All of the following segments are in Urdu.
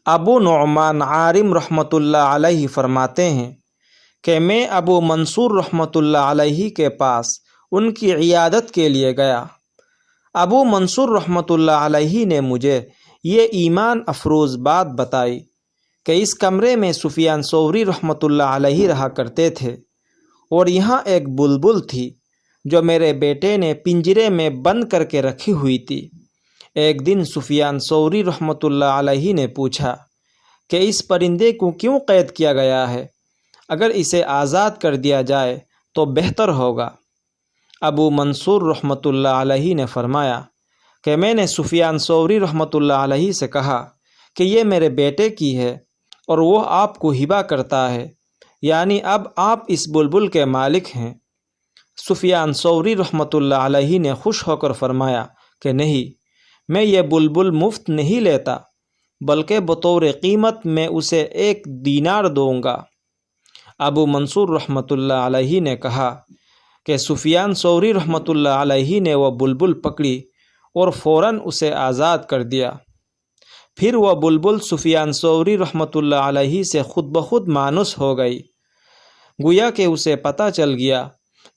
ابو نعمان عارم رحمۃ اللہ علیہ فرماتے ہیں کہ میں ابو منصور رحمۃ اللہ علیہ کے پاس ان کی عیادت کے لیے گیا۔ ابو منصور رحمۃ اللہ علیہ نے مجھے یہ ایمان افروز بات بتائی کہ اس کمرے میں سفیان ثوری رحمۃ اللہ علیہ رہا کرتے تھے، اور یہاں ایک بلبل تھی جو میرے بیٹے نے پنجرے میں بند کر کے رکھی ہوئی تھی۔ ایک دن سفیان ثوری رحمۃ اللہ علیہ نے پوچھا کہ اس پرندے کو کیوں قید کیا گیا ہے؟ اگر اسے آزاد کر دیا جائے تو بہتر ہوگا۔ ابو منصور رحمۃ اللہ علیہ نے فرمایا کہ میں نے سفیان ثوری رحمۃ اللہ علیہ سے کہا کہ یہ میرے بیٹے کی ہے اور وہ آپ کو ہبہ کرتا ہے، یعنی اب آپ اس بلبل کے مالک ہیں۔ سفیان ثوری رحمۃ اللہ علیہ نے خوش ہو کر فرمایا کہ نہیں، میں یہ بلبل مفت نہیں لیتا، بلکہ بطور قیمت میں اسے 1 دینار دوں گا۔ ابو منصور رحمۃ اللہ علیہ نے کہا کہ سفیان ثوری رحمۃ اللہ علیہ نے وہ بلبل پکڑی اور فوراً اسے آزاد کر دیا۔ پھر وہ بلبل سفیان ثوری رحمۃ اللہ علیہ سے خود بخود مانوس ہو گئی، گویا کہ اسے پتہ چل گیا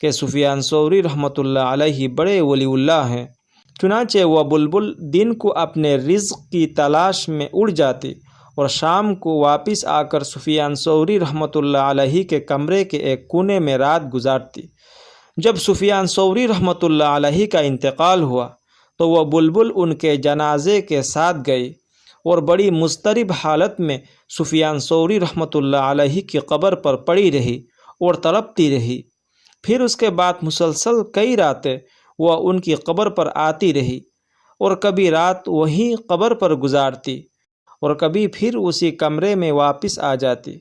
کہ سفیان ثوری رحمۃ اللہ علیہ بڑے ولی اللہ ہیں۔ چنانچہ وہ بلبل دن کو اپنے رزق کی تلاش میں اڑ جاتی اور شام کو واپس آ کر سفیان ثوری رحمۃ اللہ علیہ کے کمرے کے ایک کونے میں رات گزارتی۔ جب سفیان ثوری رحمۃ اللہ علیہ کا انتقال ہوا تو وہ بلبل ان کے جنازے کے ساتھ گئی اور بڑی مضطرب حالت میں سفیان ثوری رحمۃ اللہ علیہ کی قبر پر پڑی رہی اور تڑپتی رہی۔ پھر اس کے بعد مسلسل کئی راتیں وہ ان کی قبر پر آتی رہی اور کبھی رات وہیں قبر پر گزارتی اور کبھی پھر اسی کمرے میں واپس آ جاتی۔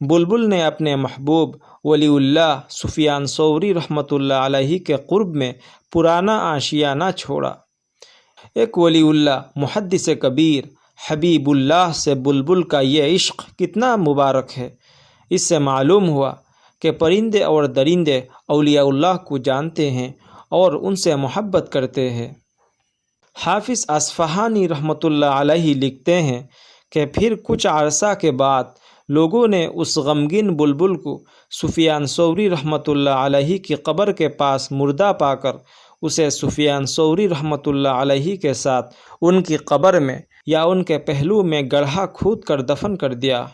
بلبل نے اپنے محبوب ولی اللہ سفیان ثوری رحمۃ اللہ علیہ کے قرب میں پرانا آشیانہ چھوڑا۔ ایک ولی اللہ محدث کبیر حبیب اللہ سے بلبل کا یہ عشق کتنا مبارک ہے۔ اس سے معلوم ہوا کہ پرندے اور درندے اولیاء اللہ کو جانتے ہیں اور ان سے محبت کرتے ہیں۔ حافظ اصفہانی رحمۃ اللہ علیہ لکھتے ہیں کہ پھر کچھ عرصہ کے بعد لوگوں نے اس غمگین بلبل کو سفیان ثوری رحمۃ اللہ علیہ کی قبر کے پاس مردہ پا کر اسے سفیان ثوری رحمۃ اللہ علیہ کے ساتھ ان کی قبر میں یا ان کے پہلو میں گڑھا کھود کر دفن کر دیا۔